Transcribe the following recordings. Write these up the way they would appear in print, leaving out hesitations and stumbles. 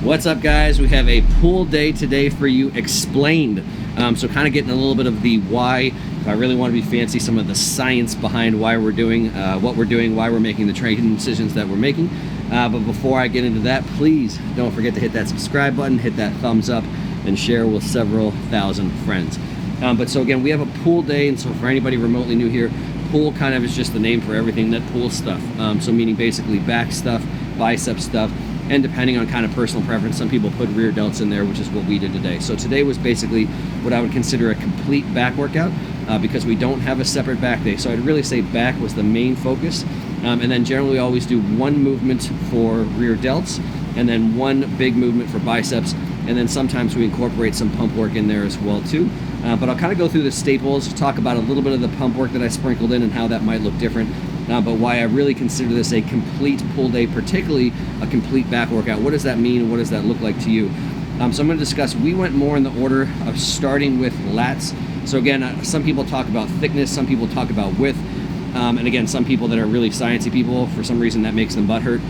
What's up, guys? We have a pool day today for you explained. So kind of getting a little bit of the why. If I really want to be fancy, some of the science behind why we're doing what we're doing, why we're making the training decisions that we're making. But before I get into that, please don't forget to hit that subscribe button, hit that thumbs up, and share with several thousand friends. But so again, we have a pool day, and so for anybody remotely new here, pool kind of is just the name for everything that pool stuff. So meaning basically back stuff, bicep stuff, and depending on kind of personal preference, some people put rear delts in there, which is what we did today. So today was basically what I would consider a complete back workout because we don't have a separate back day. So I'd really say back was the main focus. And then generally we always do one movement for rear delts and then one big movement for biceps. And then sometimes we incorporate some pump work in there as well too. But I'll kind of go through the staples, talk about a little bit of the pump work that I sprinkled in and how that might look different. But why I really consider this a complete pull day, particularly a complete back workout. What does that mean? What does that look like to you? So I'm going to discuss, we went more in the order of starting with lats. So again, some people talk about thickness, some people talk about width. And again, some people that are really sciencey people, for some reason that makes them butthurt.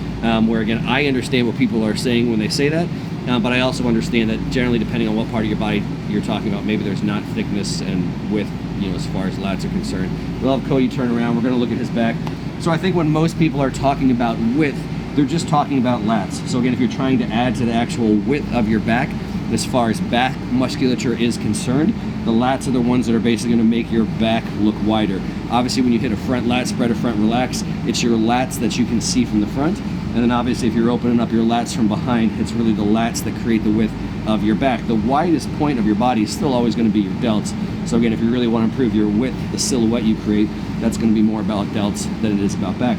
Where again, I understand what people are saying when they say that. But I also understand that generally, depending on what part of your body you're talking about, maybe there's not thickness and width, as far as lats are concerned. We'll have Cody turn around. We're going to look at his back. So I think when most people are talking about width, they're just talking about lats. So again, if you're trying to add to the actual width of your back, as far as back musculature is concerned, the lats are the ones that are basically going to make your back look wider. Obviously, when you hit a front lat, spread a front relax, it's your lats that you can see from the front. And then obviously if you're opening up your lats from behind, it's really the lats that create the width of your back. The widest point of your body is still always going to be your delts. So again, if you really want to improve your width, the silhouette you create, that's going to be more about delts than it is about back.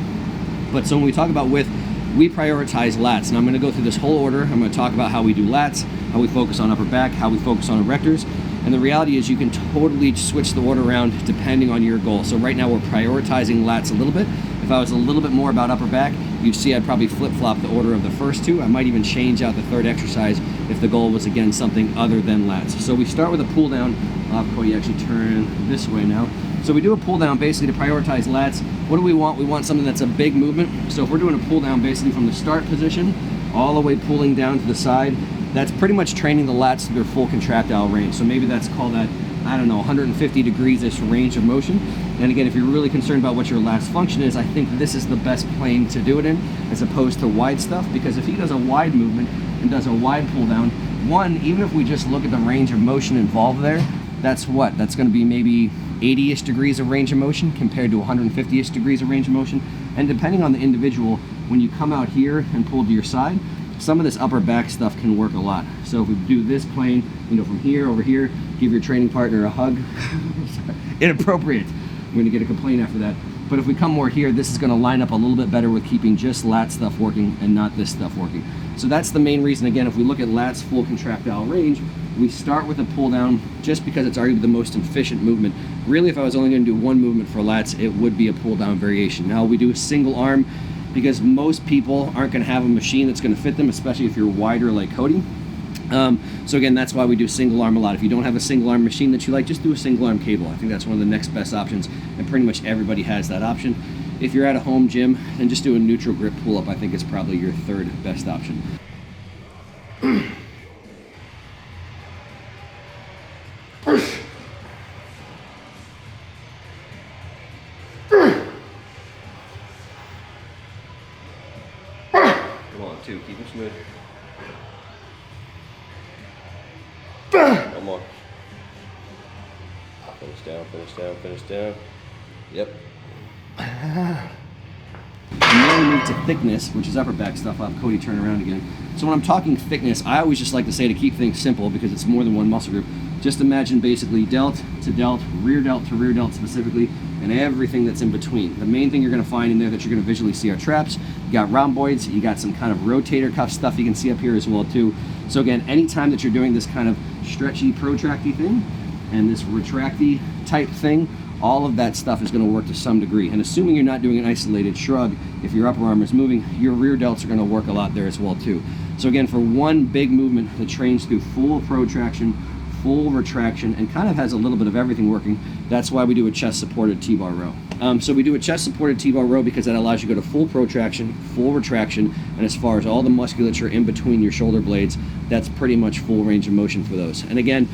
But so when we talk about width, we prioritize lats. And I'm going to go through this whole order. I'm going to talk about how we do lats, how we focus on upper back, how we focus on erectors. And the reality is you can totally switch the order around depending on your goal. So right now we're prioritizing lats a little bit. If I was a little bit more about upper back, you'd see I'd probably flip-flop the order of the first two. I might even change out the third exercise if the goal was, again, something other than lats. So we start with a pull down. I'll have Cody actually turn this way now. So we do a pull down basically to prioritize lats. What do we want? We want something that's a big movement. So if we're doing a pull down basically from the start position all the way pulling down to the side, that's pretty much training the lats to their full contractile range. So maybe that's called that, I don't know, 150 degrees-ish range of motion. And again, if you're really concerned about what your lats function is, I think this is the best plane to do it in, as opposed to wide stuff, because if he does a wide movement and does a wide pull down, one, even if we just look at the range of motion involved there, that's what? That's going to be maybe 80-ish degrees of range of motion compared to 150-ish degrees of range of motion. And depending on the individual, when you come out here and pull to your side, some of this upper back stuff can work a lot. So if we do this plane, from here over here, give your training partner a hug. Inappropriate. We're going to get a complaint after that. But if we come more here, this is going to line up a little bit better with keeping just lat stuff working and not this stuff working. So that's the main reason. Again, if we look at lats full contractile range, we start with a pull down just because it's arguably the most efficient movement. Really, if I was only going to do one movement for lats, it would be a pull down variation. Now we do a single arm because most people aren't going to have a machine that's going to fit them, especially if you're wider like Cody. So again, that's why we do single arm a lot. If you don't have a single arm machine that you like, just do a single arm cable. I think that's one of the next best options, and pretty much everybody has that option. If you're at a home gym, then just do a neutral grip pull up. I think it's probably your third best option. Come on, two, keep them smooth. One more. Finish down, finish down, finish down. Yep. And then we move to thickness, which is upper back stuff. I'll have Cody turn around again. So when I'm talking thickness, I always just like to say, to keep things simple because it's more than one muscle group, just imagine basically delt to delt, rear delt to rear delt specifically, and everything that's in between. The main thing you're going to find in there that you're going to visually see are traps. You got rhomboids, you got some kind of rotator cuff stuff you can see up here as well too. So again, anytime that you're doing this kind of stretchy, protracty thing and this retracty type thing, all of that stuff is going to work to some degree. And assuming you're not doing an isolated shrug, if your upper arm is moving, your rear delts are going to work a lot there as well too. So again, for one big movement that trains through full protraction, full retraction, and kind of has a little bit of everything working, that's why we do a chest supported T-bar row. So we do a chest supported T-bar row because that allows you to go to full protraction, full retraction, and as far as all the musculature in between your shoulder blades, that's pretty much full range of motion for those. And again,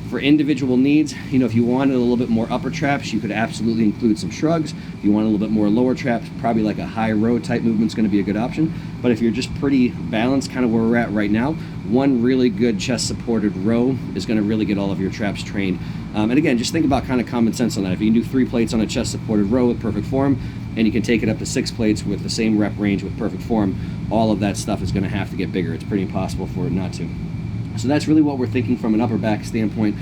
for individual needs, if you wanted a little bit more upper traps, you could absolutely include some shrugs. If you want a little bit more lower traps, probably like a high row type movement is going to be a good option. But if you're just pretty balanced, kind of where we're at right now, one really good chest supported row is going to really get all of your traps trained. And again, just think about kind of common sense on that. If you can do 3 plates on a chest supported row with perfect form, and you can take it up to 6 plates with the same rep range with perfect form, all of that stuff is going to have to get bigger. It's pretty impossible for it not to. So that's really what we're thinking from an upper back standpoint.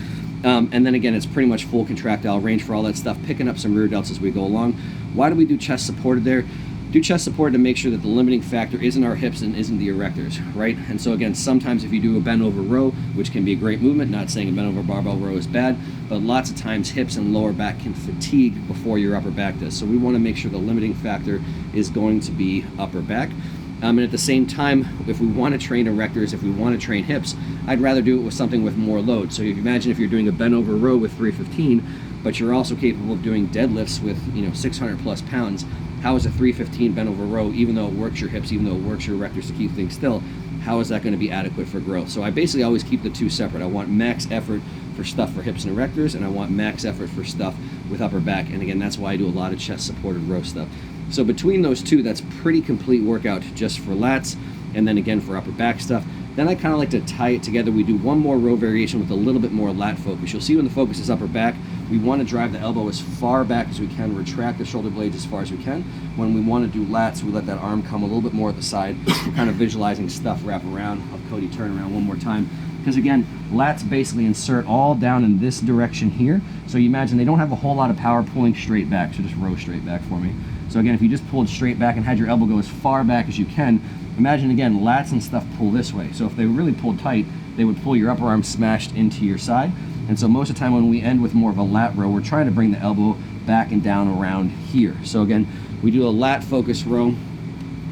And then again, it's pretty much full contractile range for all that stuff, picking up some rear delts as we go along. Why do we do chest supported there? Do chest supported to make sure that the limiting factor isn't our hips and isn't the erectors, right? And so again, sometimes if you do a bent over row, which can be a great movement, not saying a bent over barbell row is bad, but lots of times hips and lower back can fatigue before your upper back does. So we want to make sure the limiting factor is going to be upper back. And at the same time, if we want to train erectors, if we want to train hips, I'd rather do it with something with more load. So if you imagine if you're doing a bent over row with 315, but you're also capable of doing deadlifts with 600 plus pounds, how is a 315 bent over row, even though it works your hips, even though it works your erectors to keep things still, how is that going to be adequate for growth? So I basically always keep the two separate. I want max effort for stuff for hips and erectors, and I want max effort for stuff with upper back. And again, that's why I do a lot of chest supported row stuff. So between those two, that's pretty complete workout just for lats, and then again for upper back stuff. Then I kind of like to tie it together. We do one more row variation with a little bit more lat focus. You'll see when the focus is upper back, we want to drive the elbow as far back as we can, retract the shoulder blades as far as we can. When we want to do lats, we let that arm come a little bit more at the side. We're kind of visualizing stuff wrap around. I'll have Cody turn around one more time. Because again, lats basically insert all down in this direction here. So you imagine they don't have a whole lot of power pulling straight back, so just row straight back for me. So again, if you just pulled straight back and had your elbow go as far back as you can, imagine again, lats and stuff pull this way. So if they really pulled tight, they would pull your upper arm smashed into your side. And so most of the time when we end with more of a lat row, we're trying to bring the elbow back and down around here. So again, we do a lat focus row.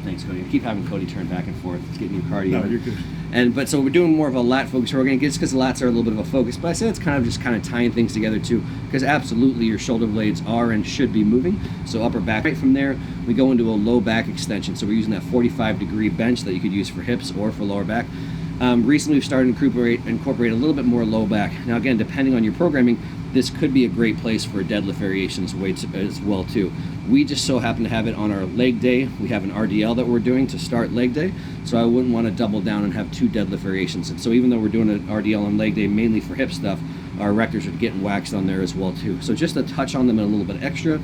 Thanks, Cody. I keep having Cody turn back and forth. It's getting you cardio. No, you're good. But so we're doing more of a lat focus row again, just because the lats are a little bit of a focus. But I say it's kind of tying things together too, because absolutely your shoulder blades are and should be moving. So upper back. Right from there, we go into a low back extension. So we're using that 45-degree bench that you could use for hips or for lower back. Recently, we've started to incorporate a little bit more low back. Now, again, depending on your programming, this could be a great place for a deadlift variations as well too. We just so happen to have it on our leg day. We have an RDL that we're doing to start leg day, so I wouldn't want to double down and have 2 deadlift variations. And so even though we're doing an RDL on leg day mainly for hip stuff, our erectors are getting waxed on there as well too. So just a touch on them and a little bit extra.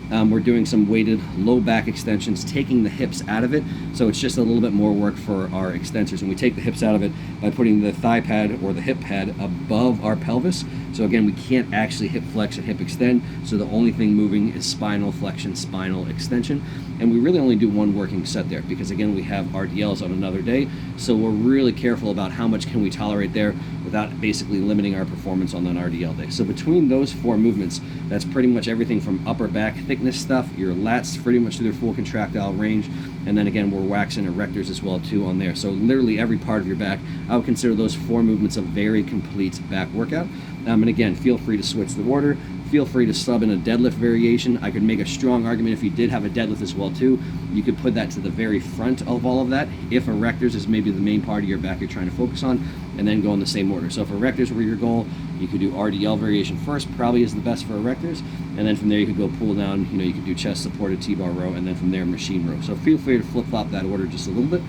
We're doing some weighted low back extensions, taking the hips out of it. So it's just a little bit more work for our extensors. And we take the hips out of it by putting the thigh pad or the hip pad above our pelvis. So again, we can't actually hip flex and hip extend. So the only thing moving is spinal flexion, spinal extension. And we really only do one working set there because again, we have RDLs on another day. So we're really careful about how much can we tolerate there without basically limiting our performance on an RDL day. So between those 4 movements, that's pretty much everything from upper back thickness stuff, your lats pretty much to their full contractile range, and then again, we're waxing erectors as well too on there. So literally every part of your back, I would consider those 4 movements a very complete back workout. And again, feel free to switch the order. Feel free to sub in a deadlift variation. I could make a strong argument if you did have a deadlift as well too, you could put that to the very front of all of that if erectors is maybe the main part of your back you're trying to focus on, and then go in the same order. So if erectors were your goal, you could do RDL variation first, probably is the best for erectors, and then from there you could go pull down, you could do chest supported T-bar row, and then from there machine row. So feel free to flip-flop that order just a little bit.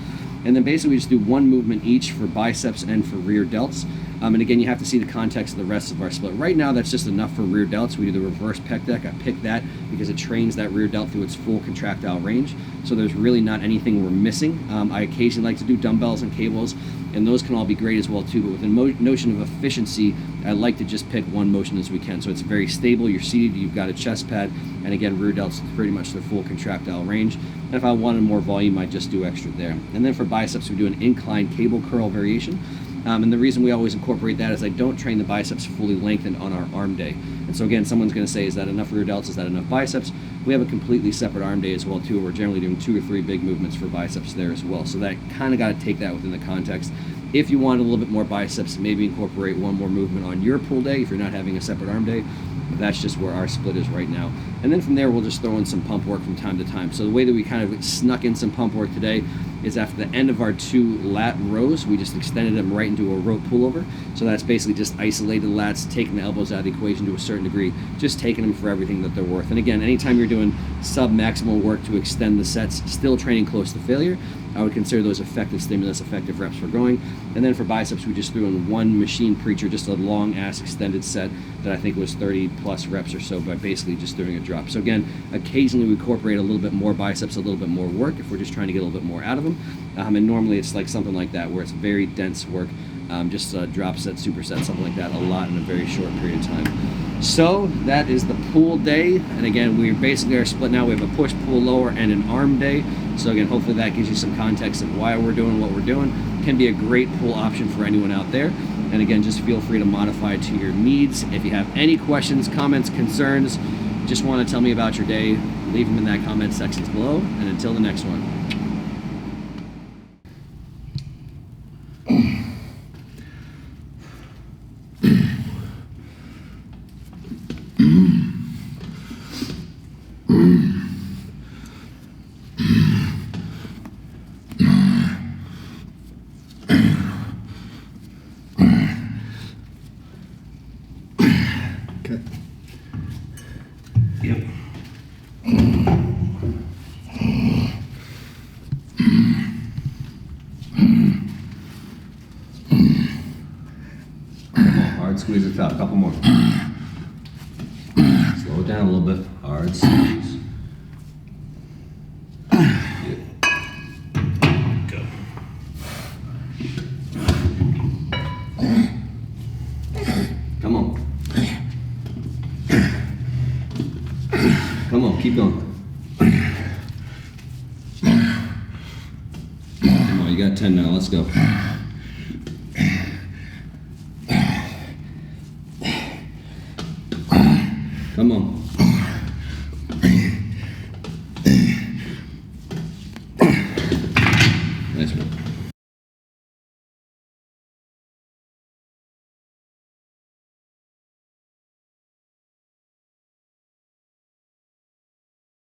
And then basically we just do 1 movement each for biceps and for rear delts. And again, you have to see the context of the rest of our split. Right now, that's just enough for rear delts. We do the reverse pec deck. I picked that because it trains that rear delt through its full contractile range. So there's really not anything we're missing. I occasionally like to do dumbbells and cables, and those can all be great as well too. But with the notion of efficiency, I like to just pick 1 motion as we can. So it's very stable. You're seated. You've got a chest pad, and again, rear delts pretty much their full contractile range. And if I wanted more volume, I'd just do extra there. And then for biceps, we do an incline cable curl variation. And the reason we always incorporate that is I don't train the biceps fully lengthened on our arm day. And so again, someone's going to say, is that enough rear delts? Is that enough biceps? We have a completely separate arm day as well too. We're generally doing 2 or 3 big movements for biceps there as well. So that kind of got to take that within the context. If you want a little bit more biceps, maybe incorporate one more movement on your pull day if you're not having a separate arm day. But that's just where our split is right now. And then from there, we'll just throw in some pump work from time to time. So the way that we kind of snuck in some pump work today is after the end of our 2 lat rows, we just extended them right into a rope pullover. So that's basically just isolated the lats, taking the elbows out of the equation to a certain degree, just taking them for everything that they're worth. And again, anytime you're doing sub-maximal work to extend the sets, still training close to failure, I would consider those effective stimulus, effective reps for growing. And then for biceps, we just threw in 1 machine preacher, just a long ass extended set that I think was 30 plus reps or so by basically just doing a drop. So again, occasionally we incorporate a little bit more biceps, a little bit more work if we're just trying to get a little bit more out of them. And normally it's like something like that where it's very dense work, just a drop set, superset, something like that, a lot in a very short period of time. So that is the pull day. And again, we basically are split now. We have a push, pull, lower, and an arm day. So again, hopefully that gives you some context of why we're doing what we're doing. Can be a great pull option for anyone out there. And again, just feel free to modify it to your needs. If you have any questions, comments, concerns, just want to tell me about your day, leave them in that comment sections below. And until the next one. Okay. Yep. Hard squeeze at the top. Couple more. Slow it down a little bit. Hard squeeze. Go. Come on. Come on, keep going. Come on, you got 10 now. Let's go.